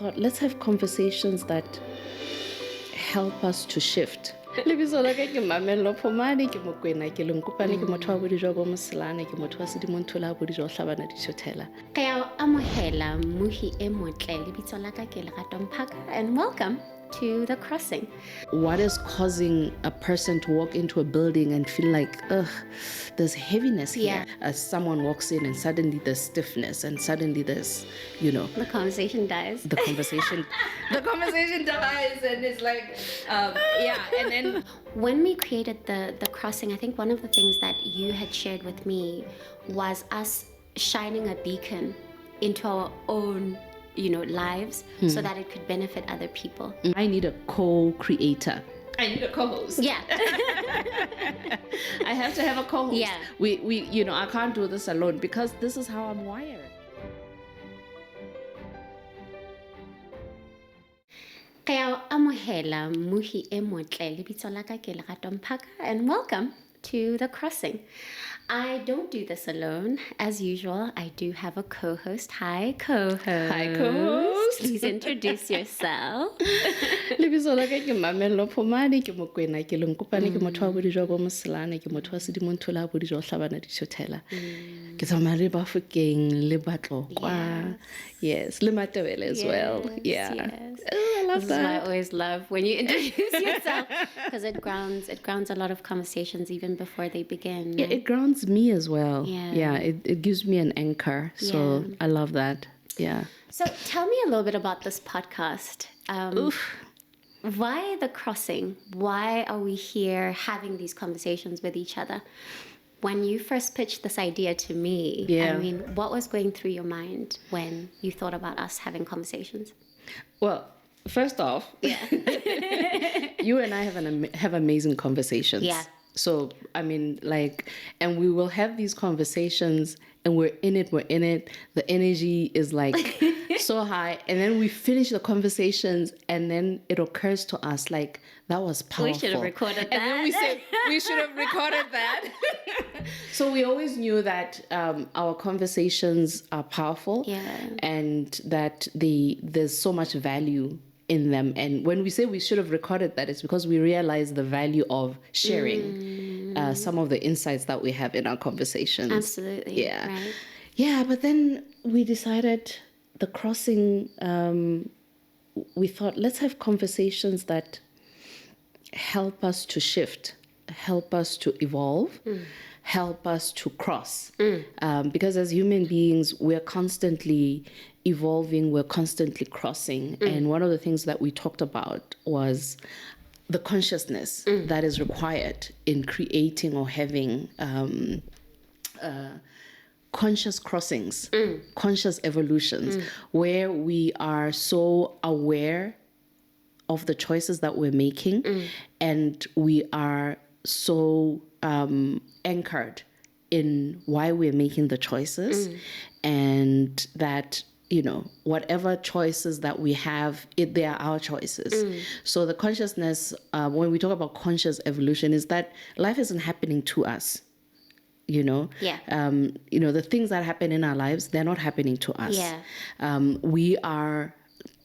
thought, let's have conversations that help us to shift. Lebitso la ka ke Mamello Phomane, ke Mokwena, ke Lenkopane, ke motho wa Bodijwa bo Moselane, ke motho wa Sedimonthole a Bodijwa o hlabana dithotela. Ke a amohela mmuhi e motle lebitso la ka ke Lerato unpack, and welcome to The Crossing. What is causing a person to walk into a building and feel like, ugh, there's heaviness here? As someone walks in and suddenly there's stiffness and suddenly there's, The conversation dies. the conversation dies and it's like, and then When we created the crossing, I think one of the things that you had shared with me was us shining a beacon into our own lives so that it could benefit other people. I need a co-creator. I need a co-host. Yeah. I have to have a co-host. Yeah. We I can't do this alone because this is how I'm wired. Ke a amohela mmuhi e motle lebitso la ka ke Lerato unpack, and welcome to The Crossing. I don't do this alone. As usual, I do have a co-host. Hi, co-host. Hi, co-host. Please introduce yourself. Lebitso la ka ke Mamello Phomane, ke Mokwena, ke Lenkopane, ke motho wa Bodijwa bo Moselane, ke motho wa Sedimonthole a Bodijwa o hlabana dithotela. Ke tsamaya le Bafokeng le Batlokwa. Yes, le Matebele as well. Yeah. Yes. Oh, I love This is what I that. always love when you introduce yourself, because it grounds a lot of conversations even before they begin. Yeah, it grounds me as well. Yeah. It gives me an anchor. So Yeah. I love that. Yeah. So tell me a little bit about this podcast. Why The Crossing? Why are we here having these conversations with each other? When you first pitched this idea to me, Yeah. I mean, what was going through your mind when you thought about us having conversations? Well, first off, you and I have amazing conversations. Yeah. So, I mean, and we will have these conversations and we're in it. The energy is like so high. And then we finish the conversations and then it occurs to us like, that was powerful. We should have recorded that. And then we said, we should have recorded that. So we always knew that our conversations are powerful. Yeah. And that there's so much value in them. And when we say we should have recorded that, it's because we realize the value of sharing some of the insights that we have in our conversations. Absolutely. Yeah. Right. Yeah, but then we decided The Crossing, we thought, let's have conversations that help us to shift, help us to evolve, help us to cross. Because as human beings, we're constantly evolving, we're constantly crossing. And one of the things that we talked about was the consciousness that is required in creating or having conscious crossings, conscious evolutions, where we are so aware of the choices that we're making and we are so anchored in why we're making the choices, and that whatever choices that we have, they are our choices. So the consciousness, when we talk about conscious evolution, is that life isn't happening to us. The things that happen in our lives, they're not happening to us. Yeah. We are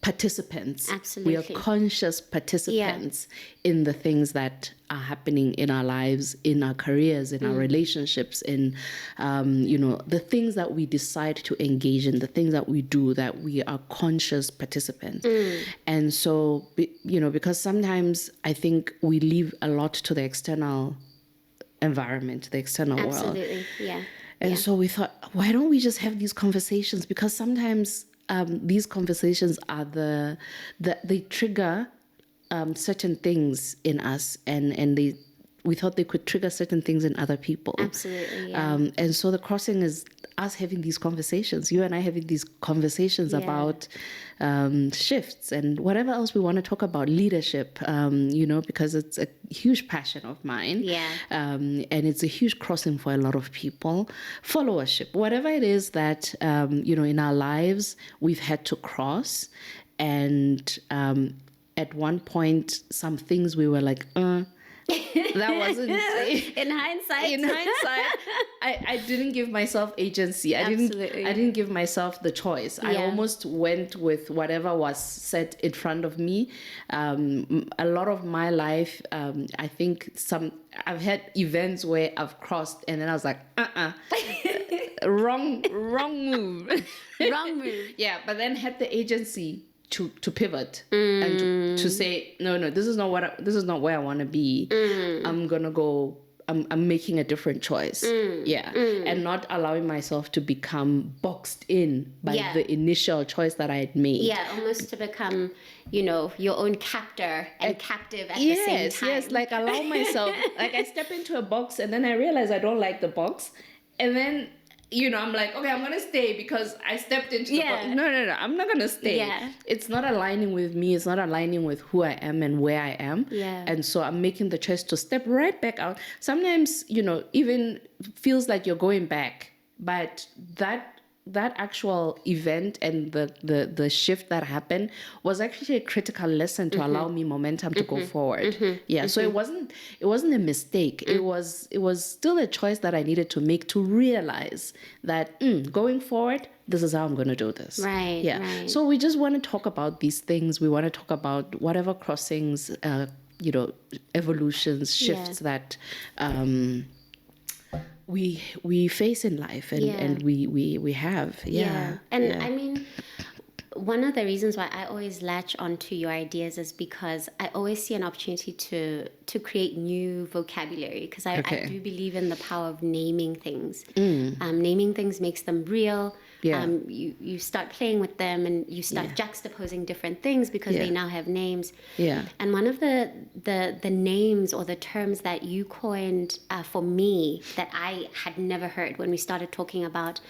participants. Absolutely. We are conscious participants in the things that are happening in our lives, in our careers, in our relationships, in, the things that we decide to engage in, the things that we do, that we are conscious participants. And so, because sometimes I think we leave a lot to the external environment, the external world. Absolutely. Yeah. And so we thought, why don't we just have these conversations? Because sometimes these conversations are they trigger certain things in us, and we thought they could trigger certain things in other people. Absolutely. Yeah. And so The Crossing is us having these conversations, you and I having these conversations about shifts and whatever else we want to talk about, leadership, because it's a huge passion of mine. Yeah. And it's a huge crossing for a lot of people. Followership, whatever it is that, in our lives, we've had to cross. And at one point, some things we were like, That wasn't in hindsight. In hindsight, I didn't give myself agency. Absolutely. I didn't give myself the choice. I almost went with whatever was set in front of me. A lot of my life, I think I've had events where I've crossed and then I was like, wrong move. Wrong move. Yeah, but then had the agency to pivot and to say, no, this is not where I want to be. I'm gonna go. I'm making a different choice. And not allowing myself to become boxed in by the initial choice that I had made. Yeah, almost to become, your own captor and captive at the same time. Yes, like allow myself, like I step into a box and then I realize I don't like the box. And then, I'm like, okay, I'm going to stay because I stepped into the box. No, I'm not going to stay. Yeah. It's not aligning with me. It's not aligning with who I am and where I am. Yeah. And so I'm making the choice to step right back out. Sometimes, even feels like you're going back, but that actual event and the shift that happened was actually a critical lesson to allow me momentum to go forward. So it wasn't a mistake. It was still a choice that I needed to make to realize that going forward, this is how I'm going to do this. Right. Right. So we just want to talk about these things. We want to talk about whatever crossings, evolutions, shifts that we face in life and we have. I mean, one of the reasons why I always latch onto your ideas is because I always see an opportunity to create new vocabulary, because I do believe in the power of naming things. Naming things makes them real. You start playing with them and you start juxtaposing different things because they now have names. And one of the names or the terms that you coined for me that I had never heard when we started talking about,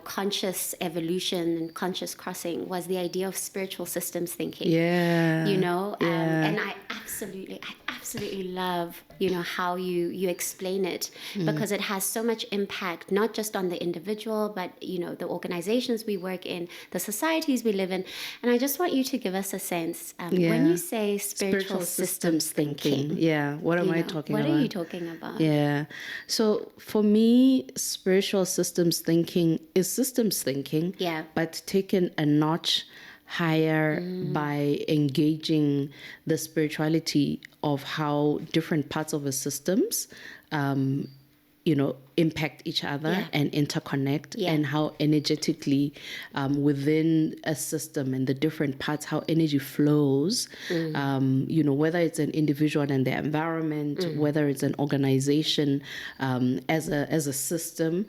conscious evolution and conscious crossing was the idea of spiritual systems thinking. And I absolutely love, how you explain it, because it has so much impact, not just on the individual, but, the organizations we work in, the societies we live in. And I just want you to give us a sense, when you say spiritual systems thinking. What am I talking about? What are you talking about? So for me, spiritual systems thinking is systems thinking, but taken a notch higher by engaging the spirituality of how different parts of the systems impact each other and interconnect, and how energetically within a system and the different parts, how energy flows, whether it's an individual and their environment, whether it's an organization as a system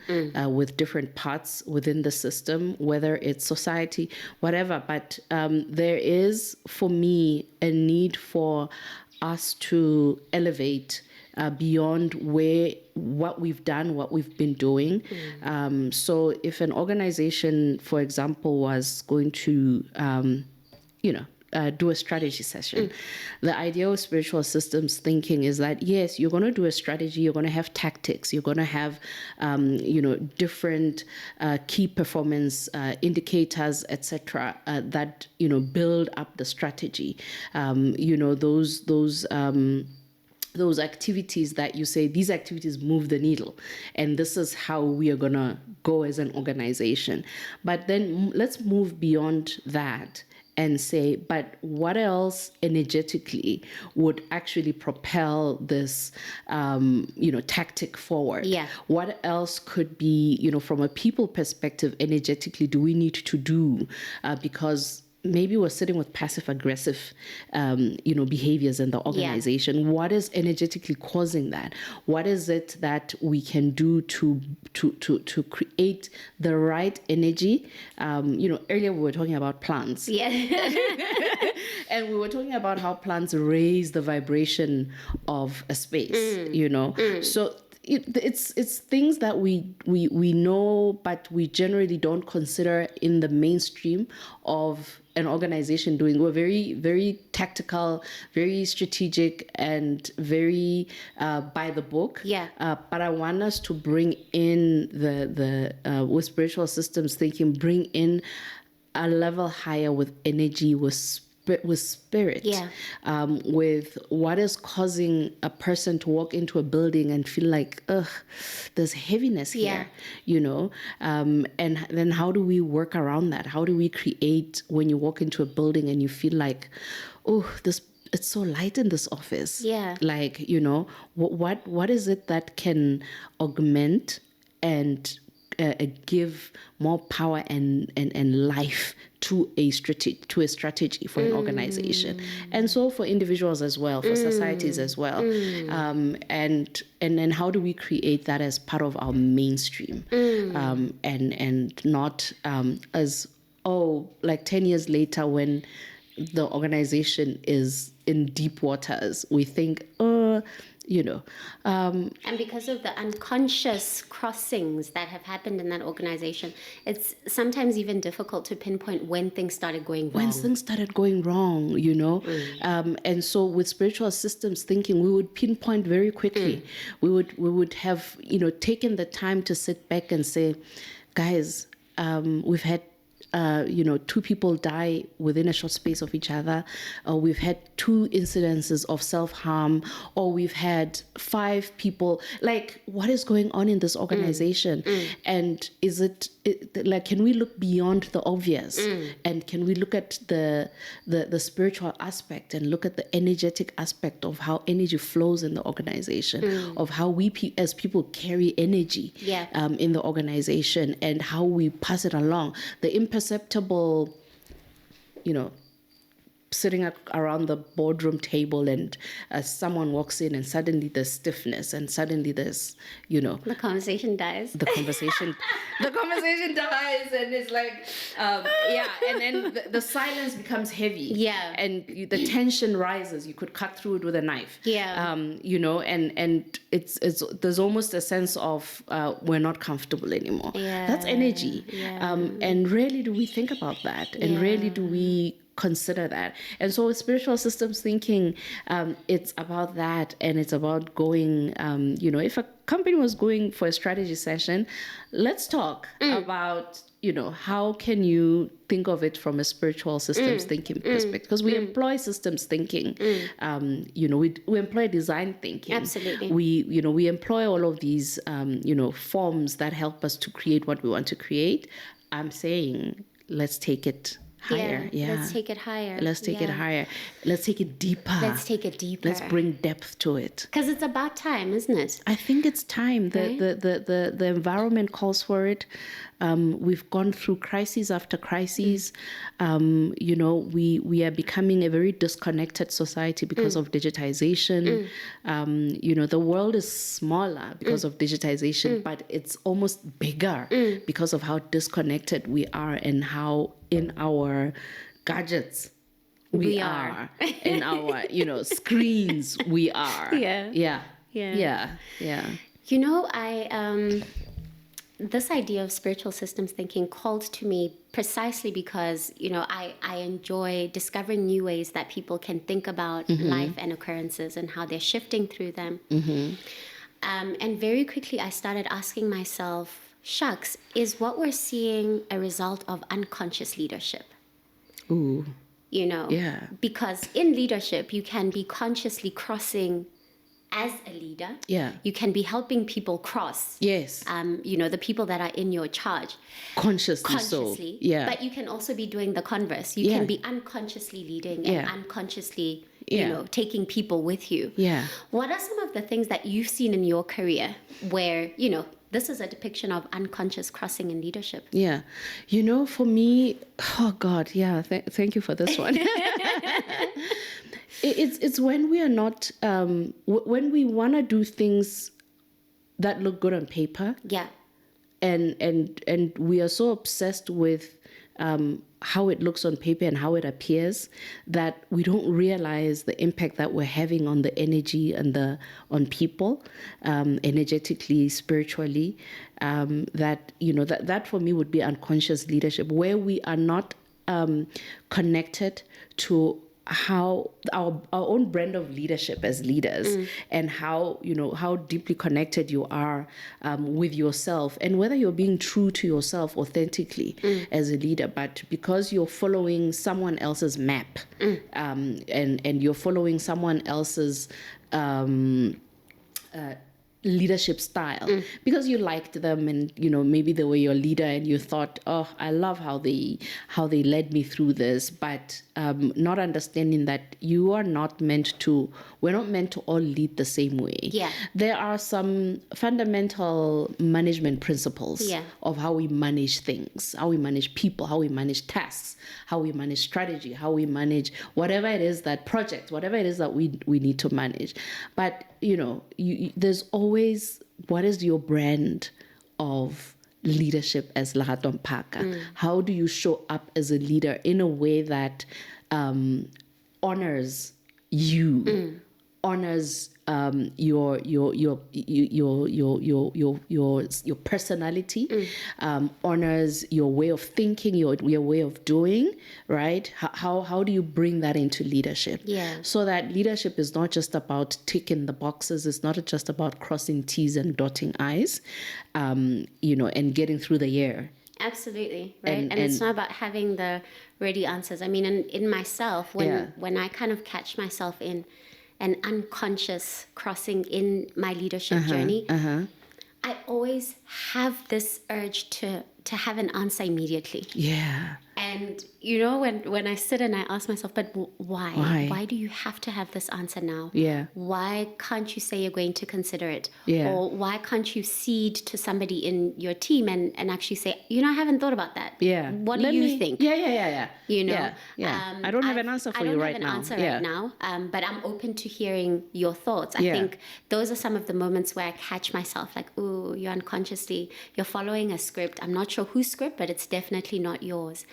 with different parts within the system, whether it's society, whatever. But there is, for me, a need for us to elevate beyond what we've done, what we've been doing. So if an organization, for example, was going to, do a strategy session, the idea of spiritual systems thinking is that, yes, you're going to do a strategy, you're going to have tactics, you're going to have, different key performance indicators, etc., that, build up the strategy. Those activities that you say, these activities move the needle, and this is how we are going to go as an organization. But then let's move beyond that and say, but what else energetically would actually propel this, tactic forward? What else could be, from a people perspective, energetically, do we need to do? Because maybe we're sitting with passive aggressive, behaviors in the organization. What is energetically causing that? What is it that we can do to create the right energy? Earlier we were talking about plants. And we were talking about how plants raise the vibration of a space, So it's things that we know, but we generally don't consider in the mainstream of an organization doing. We're very, very tactical, very strategic, and very by the book. But I want us to bring in the with spiritual systems thinking, bring in a level higher with energy, with with spirit, Yeah. with what is causing a person to walk into a building and feel like, ugh, there's heaviness here, and then how do we work around that? How do we create when you walk into a building and you feel like, oh, it's so light in this office. Yeah. Like, what is it that can augment and give more power and life to a strategy for an organization, and so for individuals as well, for societies as well, and then how do we create that as part of our mainstream, and not as like 10 years later when the organization is in deep waters, we think, and because of the unconscious crossings that have happened in that organization, it's sometimes even difficult to pinpoint when things started going wrong. And so with spiritual systems thinking, we would pinpoint very quickly. We would have taken the time to sit back and say, guys, we've had two people die within a short space of each other, or we've had 2 incidences of self-harm, or we've had 5 people. Like, what is going on in this organization? And is it like, can we look beyond the obvious? And can we look at the spiritual aspect and look at the energetic aspect of how energy flows in the organization, of how we as people carry energy in the organization, and how we pass it along. The imperceptible, sitting around the boardroom table, and someone walks in and suddenly there's stiffness, and suddenly there's, the conversation dies. The conversation dies, and it's like, and then the silence becomes heavy. Yeah. And the tension rises. You could cut through it with a knife. Yeah. And it's there's almost a sense of we're not comfortable anymore. Yeah. That's energy. Yeah. And rarely do we think about that, and rarely do we consider that. And so with spiritual systems thinking, it's about that, and it's about going, if a company was going for a strategy session, let's talk about, how can you think of it from a spiritual systems thinking perspective? Because we employ systems thinking, we employ design thinking. Absolutely. We employ all of these, forms that help us to create what we want to create. I'm saying, let's take it higher. Let's take it higher. Let's take it higher. Let's take it deeper. Let's bring depth to it. Because it's about time, isn't it? I think it's time. The environment calls for it. We've gone through crises after crises. We are becoming a very disconnected society because of digitization. The world is smaller because of digitization, but it's almost bigger because of how disconnected we are, and how in our gadgets we are. In our screens we are. Yeah. This idea of spiritual systems thinking called to me precisely because, I enjoy discovering new ways that people can think about life and occurrences and how they're shifting through them. And very quickly I started asking myself, shucks, is what we're seeing a result of unconscious leadership? Ooh. Because in leadership, you can be consciously crossing as a leader. Yeah. You can be helping people cross. Yes. The people that are in your charge. Consciously. So. Yeah. But you can also be doing the converse. You can be unconsciously leading and unconsciously, taking people with you. Yeah. What are some of the things that you've seen in your career where, this is a depiction of unconscious crossing in leadership? Yeah. For me, oh God, yeah, thank you for this one. It's when we are not, when we want to do things that look good on paper. Yeah. And we are so obsessed with how it looks on paper and how it appears that we don't realize the impact that we're having on the energy and on people, energetically, spiritually. That for me would be unconscious leadership, where we are not connected to how our own brand of leadership as leaders, and how how deeply connected you are with yourself, and whether you're being true to yourself authentically as a leader, but because you're following someone else's map, and you're following someone else's leadership style because you liked them, and maybe they were your leader, and you thought, oh, I love how they led me through this, but not understanding that we're not meant to all lead the same way. There are some fundamental management principles of how we manage things, how we manage people, how we manage tasks, how we manage strategy, how we manage whatever it is that we need to manage. But there's always, what is your brand of leadership as Lerato Mpaka? How do you show up as a leader in a way that honors you, honors your personality, honors your way of thinking, your way of doing, right? How do you bring that into leadership? So that leadership is not just about ticking the boxes, it's not just about crossing T's and dotting I's, and getting through the year. Absolutely, right? And it's not about having the ready answers. I mean, in myself, when I kind of catch myself in an unconscious crossing in my leadership journey, I always have this urge to have an answer immediately. And when I sit and I ask myself, but why? Why do you have to have this answer now? Why can't you say you're going to consider it? Or why can't you cede to somebody in your team and actually say, I haven't thought about that. What do you think? I don't have an answer for you right now. But I'm open to hearing your thoughts. I think those are some of the moments where I catch myself like, ooh, you're you're following a script. I'm not sure whose script, but it's definitely not yours.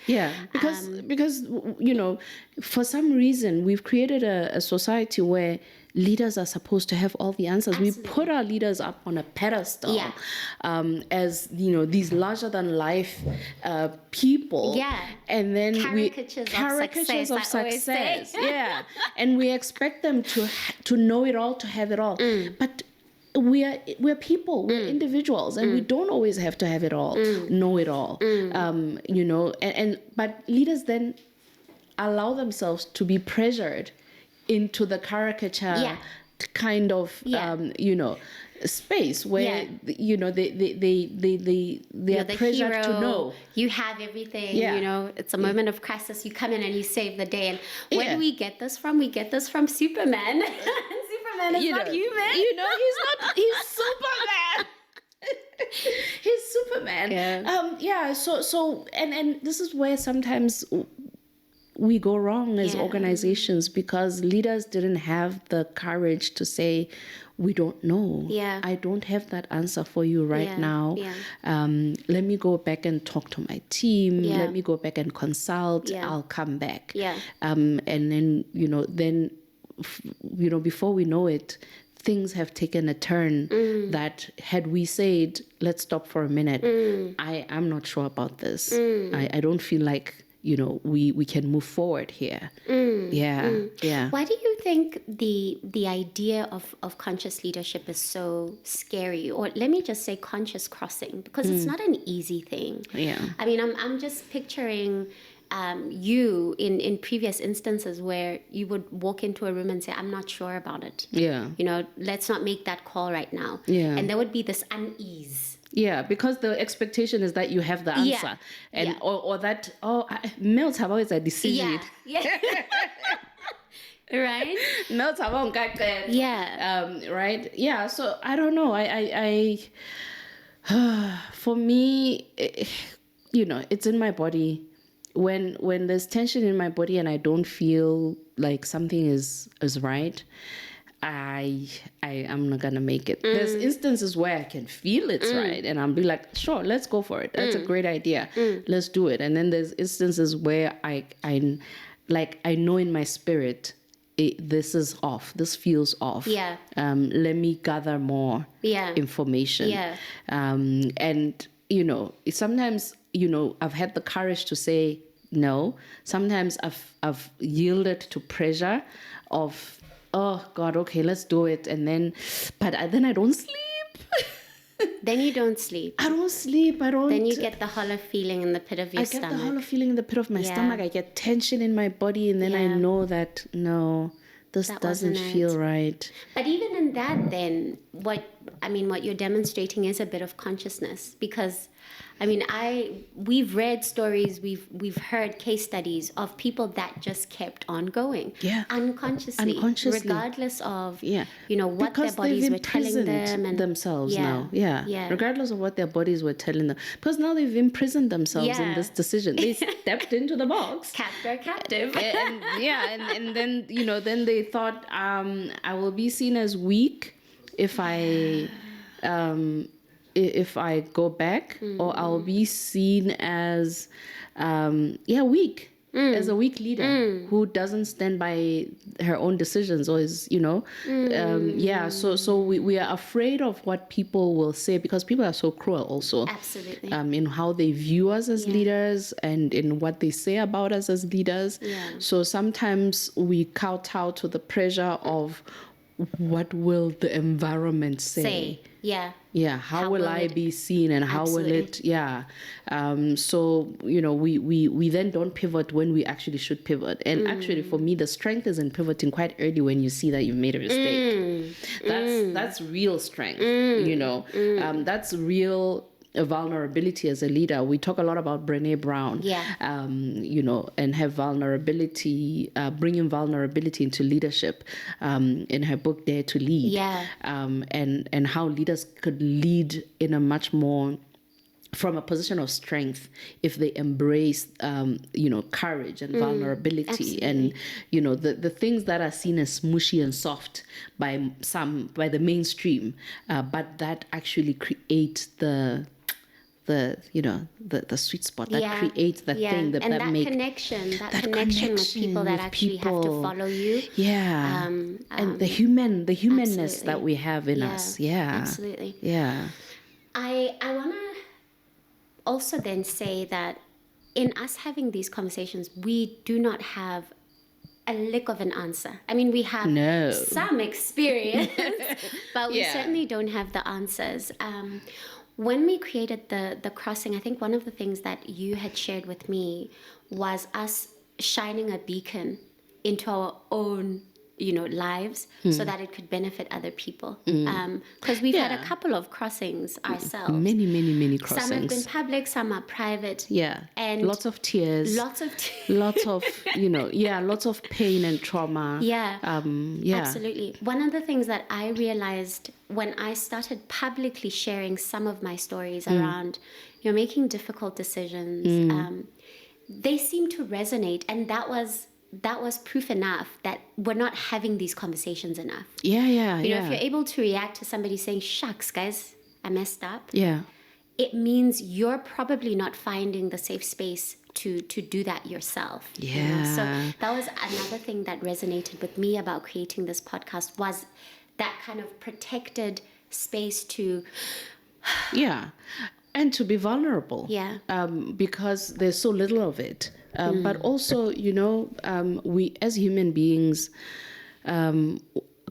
Because for some reason we've created a society where leaders are supposed to have all the answers. We put our leaders up on a pedestal as these larger than life people, and then caricatures of success. And we expect them to know it all, to have it all, but we're people, we're individuals, and we don't always have to have it all, know it all. But leaders then allow themselves to be pressured into the caricature kind of space where they are pressured to know. You have everything. It's a moment of crisis. You come in and you save the day. And where do we get this from? We get this from Superman. Superman is not human. He's Superman. He's Superman. So and this is where sometimes we go wrong as organizations, because leaders didn't have the courage to say, we don't know. I don't have that answer for you right now. Let me go back and talk to my team. Let me go back and consult. I'll come back. And then before we know it, things have taken a turn that had we said, let's stop for a minute, I'm not sure about this. I don't feel like we can move forward here. Why do you think the idea of conscious leadership is so scary? Or let me just say conscious crossing, because it's not an easy thing. I mean, I'm just picturing you in previous instances where you would walk into a room and say, I'm not sure about it. Let's not make that call right now. And there would be this unease. Because the expectation is that you have the answer, and or that males have always a decision. Right. Males have on right. So I don't know. I for me, it's in my body. When there's tension in my body and I don't feel like something is right, I'm not gonna make it. There's instances where I can feel it's right, and I'll be like, sure, let's go for it. That's a great idea. Let's do it. And then there's instances where I know in my spirit, this is off. This feels off. Let me gather more information. And sometimes I've had the courage to say, no. Sometimes I've yielded to pressure of, oh God, okay, let's do it, and then I don't sleep. Then you don't sleep. I don't sleep. Then you get the hollow feeling in the pit of your stomach. I get the hollow feeling in the pit of my stomach. I get tension in my body, and then I know that no, this doesn't feel right. But even in that, then what you're demonstrating is a bit of consciousness, because we've read stories, we've heard case studies of people that just kept on going, unconsciously, regardless of what because their bodies were telling them and themselves now, regardless of what their bodies were telling them, because now they've imprisoned themselves in this decision. They stepped into the box, captive, and then then they thought, I will be seen as weak if I go back, or I'll be seen as weak, as a weak leader who doesn't stand by her own decisions, or is so we are afraid of what people will say, because people are so cruel also, absolutely, in how they view us as leaders and in what they say about us as leaders. So sometimes we kowtow to the pressure of what will the environment say. How will I be seen, and how will it so we then don't pivot when we actually should pivot. And actually, for me, the strength is in pivoting quite early when you see that you've made a mistake. That's real strength. That's real vulnerability as a leader. We talk a lot about Brené Brown, and her vulnerability, bringing vulnerability into leadership, in her book Dare to Lead, and how leaders could lead in a much more from a position of strength if they embrace courage and vulnerability, and the things that are seen as smushy and soft by the mainstream, but that actually create the sweet spot that creates the thing that makes connection with people that actually have to follow you. And the humanness that we have in us. Absolutely. I want to also then say that in us having these conversations, we do not have a lick of an answer. We have some experience, but we certainly don't have the answers. When we created the crossing, I think one of the things that you had shared with me was us shining a beacon into our own lives, so that it could benefit other people. Because we've had a couple of crossings ourselves. Many crossings. Some have been public, some are private. And lots of tears. Lots of lots of pain and trauma. Absolutely. One of the things that I realized when I started publicly sharing some of my stories around making difficult decisions, they seemed to resonate, and that was proof enough that we're not having these conversations enough. If you're able to react to somebody saying, shucks, guys, I messed up. It means you're probably not finding the safe space to do that yourself. So that was another thing that resonated with me about creating this podcast, was that kind of protected space to... and to be vulnerable. Because there's so little of it. But also, we as human beings,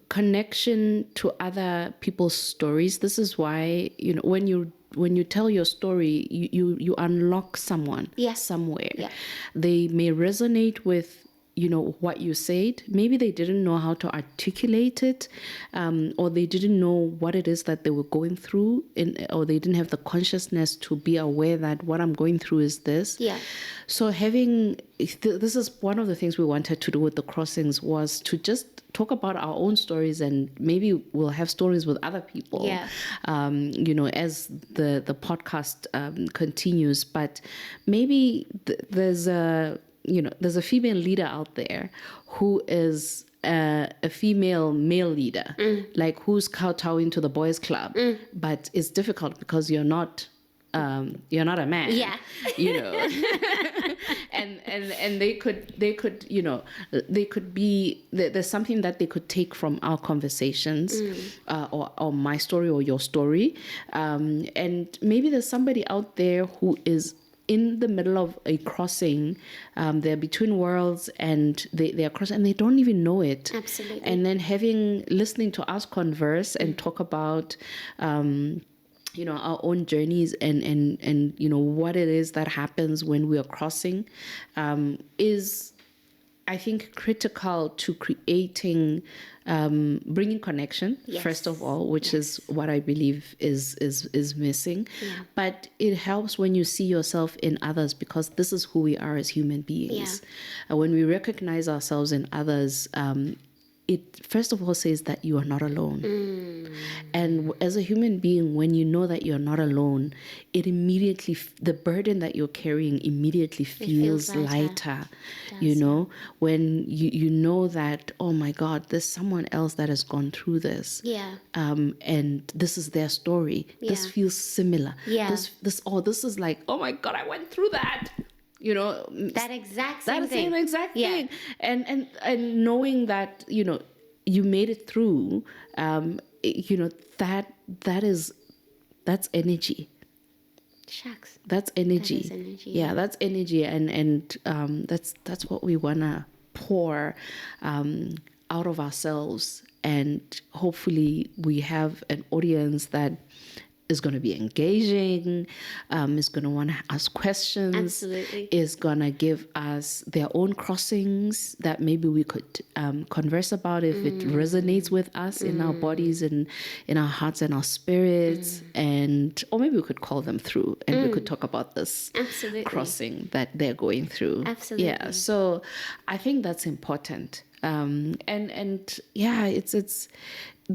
connection to other people's stories. This is why, when you tell your story, you unlock someone somewhere. They may resonate with what you said. Maybe they didn't know how to articulate it, or they didn't know what it is that they were going through, or they didn't have the consciousness to be aware that what I'm going through is this. So this is one of the things we wanted to do with the crossings, was to just talk about our own stories, and maybe we'll have stories with other people, as the podcast continues. But maybe there's a female leader out there who is a female male leader, like who's kowtowing to the boys' club, but it's difficult because you're not a man, and they could be, there's something that they could take from our conversations, or my story or your story, and maybe there's somebody out there who is in the middle of a crossing. They're between worlds, and they are crossing, and they don't even know it. Absolutely. And then listening to us converse and talk about, our own journeys and what it is that happens when we are crossing, is, I think, critical to creating, bringing connection, first of all, which is what I believe is missing. But it helps when you see yourself in others, because this is who we are as human beings. When we recognize ourselves in others, it first of all says that you are not alone. And as a human being, when you know that you're not alone, it immediately, the burden that you're carrying immediately feels lighter. When you know that, oh my God, there's someone else that has gone through this. And this is their story. This feels similar. This is like, oh my God, I went through that. That exact same thing. That same exact thing. And knowing that, you made it through, that's energy. Shucks. That's energy. That is energy. Yeah, that's energy. And that's what we want to pour out of ourselves. And hopefully we have an audience that is going to be engaging, is going to want to ask questions. Absolutely. Is going to give us their own crossings that maybe we could converse about if it resonates with us in our bodies and in our hearts and our spirits. Or maybe we could call them through and we could talk about this crossing that they're going through. Absolutely. Yeah. So I think that's important.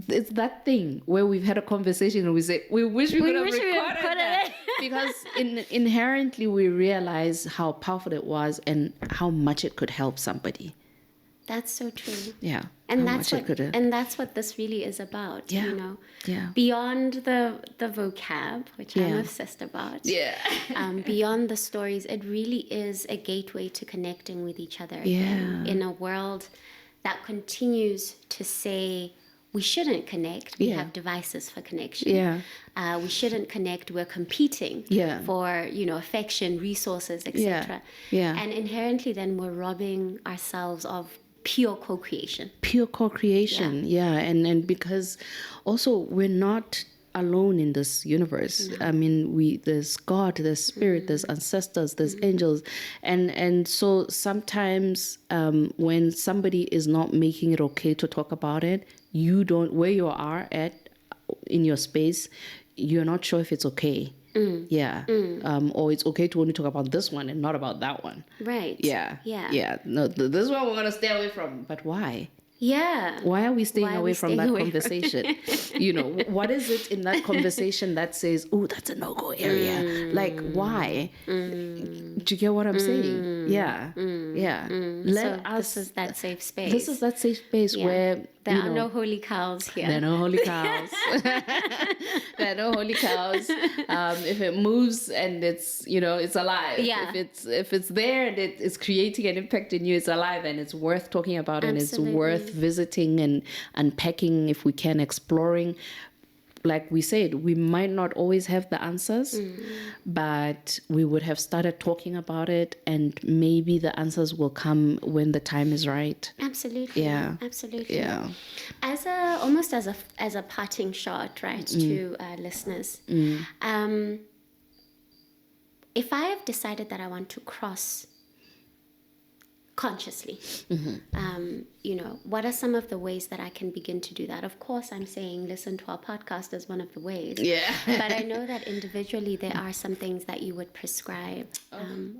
It's that thing where we've had a conversation and we say, we wish we could have recorded that. Because inherently we realize how powerful it was and how much it could help somebody. That's so true. Yeah. And that's what this really is about. Yeah. Beyond the vocab, which I'm obsessed about. Yeah. Beyond the stories, it really is a gateway to connecting with each other again, in a world that continues to say, we shouldn't connect. We have devices for connection. Yeah. We shouldn't connect. We're competing for, affection, resources, etc. Yeah. And inherently then we're robbing ourselves of pure co-creation. And because also we're not alone in this universe. I mean, there's God, there's spirit, there's ancestors, there's angels, and so sometimes when somebody is not making it okay to talk about it, you don't, where you are at in your space, you're not sure if it's okay. Or it's okay to only talk about this one and not about that one. Right. Yeah. No, this one we're gonna stay away from. But why? Yeah. Why are we staying away from that conversation? What is it in that conversation that says, oh, that's a no-go area? Like, why? Do you get what I'm saying? Yeah. This is that safe space. This is that safe space where there are no holy cows here. There are no holy cows. There are no holy cows. If it moves and it's alive. Yeah. If it's there and it's creating an impact in you, it's alive and it's worth talking about. Absolutely. And it's worth visiting and unpacking if we can, exploring. Like we said, we might not always have the answers, but we would have started talking about it, and maybe the answers will come when the time is right. Absolutely. Yeah. Absolutely. Yeah. As a parting shot, right, to listeners, if I have decided that I want to cross consciously, what are some of the ways that I can begin to do that? Of course, I'm saying listen to our podcast as one of the ways. Yeah. But I know that individually there are some things that you would prescribe.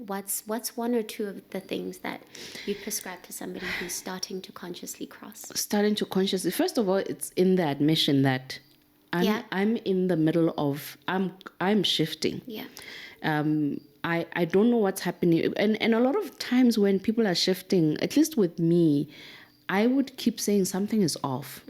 What's one or two of the things that you prescribe to somebody who's starting to consciously cross? Starting to consciously, first of all, it's in the admission that I'm in the middle of, I'm shifting. Yeah. I don't know what's happening. And a lot of times when people are shifting, at least with me, I would keep saying something is off.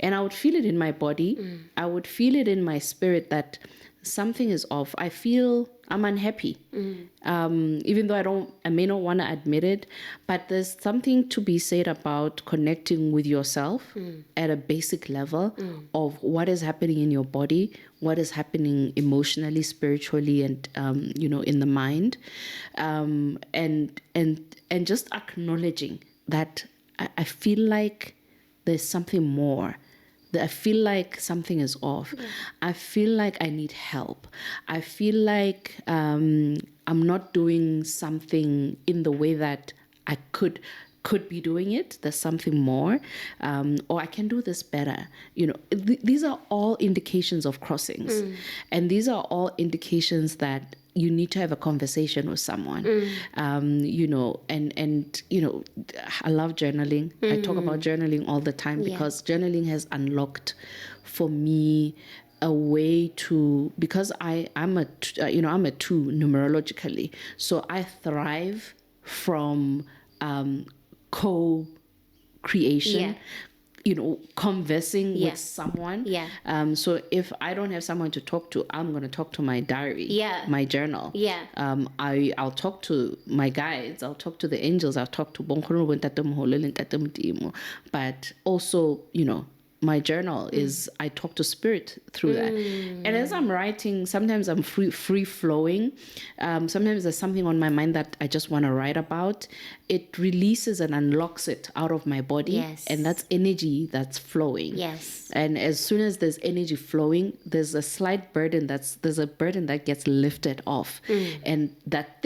And I would feel it in my body. I would feel it in my spirit that something is off. I feel I'm unhappy. Even though I may not want to admit it, but there's something to be said about connecting with yourself at a basic level of what is happening in your body, what is happening emotionally, spiritually, and in the mind, and just acknowledging that I feel like there's something more. I feel like something is off. Yeah. I feel like I need help. I feel like I'm not doing something in the way that I could be doing it. There's something more, or I can do this better. These are all indications of crossings, and these are all indications that you need to have a conversation with someone. I love journaling. I talk about journaling all the time because journaling has unlocked for me a way to, because I'm a 2 numerologically, so I thrive from co-creation, conversing with someone. So if I don't have someone to talk to, I'm going to talk to my diary, my journal. I'll talk to my guides, I'll talk to the angels, I'll talk to Bonkoro, but also, my journal is, I talk to spirit through that. And as I'm writing, sometimes I'm free flowing. Sometimes there's something on my mind that I just want to write about. It releases and unlocks it out of my body. And that's energy that's flowing. And as soon as there's energy flowing, there's a slight burden there's a burden that gets lifted off. And that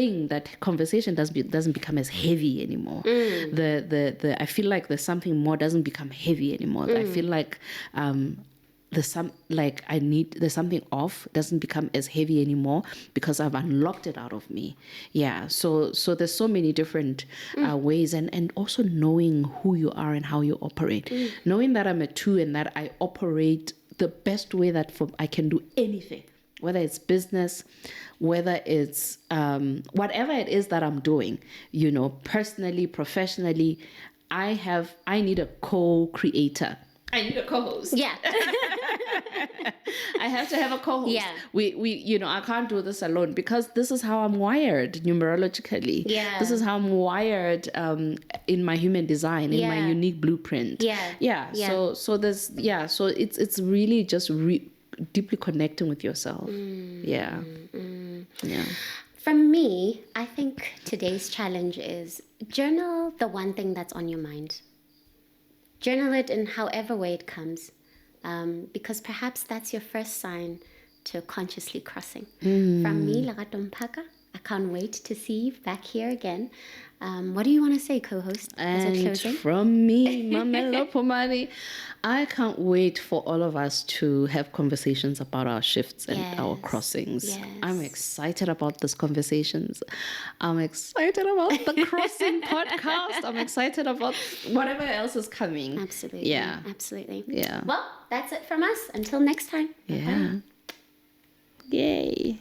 conversation doesn't become as heavy anymore. I feel like there's something more doesn't become heavy anymore. I feel like there's something off, doesn't become as heavy anymore because I've unlocked it out of me. So there's so many different ways, and also knowing who you are and how you operate. Knowing that I'm a 2 and that I operate the best way that I can do anything, whether it's business, whether it's whatever it is that I'm doing, personally, professionally, I need a co-creator. I need a co-host. I have to have a co-host. We I can't do this alone because this is how I'm wired numerologically. This is how I'm wired in my human design, in my unique blueprint. So there's so it's really just deeply connecting with yourself. For me, I think today's challenge is journal the one thing that's on your mind. Journal it in however way it comes, because perhaps that's your first sign to consciously crossing. From me, Lerato Mpaka, I can't wait to see you back here again. What do you want to say, co-host? And from me, Mamela Pomani, I can't wait for all of us to have conversations about our shifts and our crossings. I'm excited about these conversations. I'm excited about the crossing podcast. I'm excited about whatever else is coming. Absolutely. Absolutely. Well, that's it from us. Until next time. Bye-bye. Yay.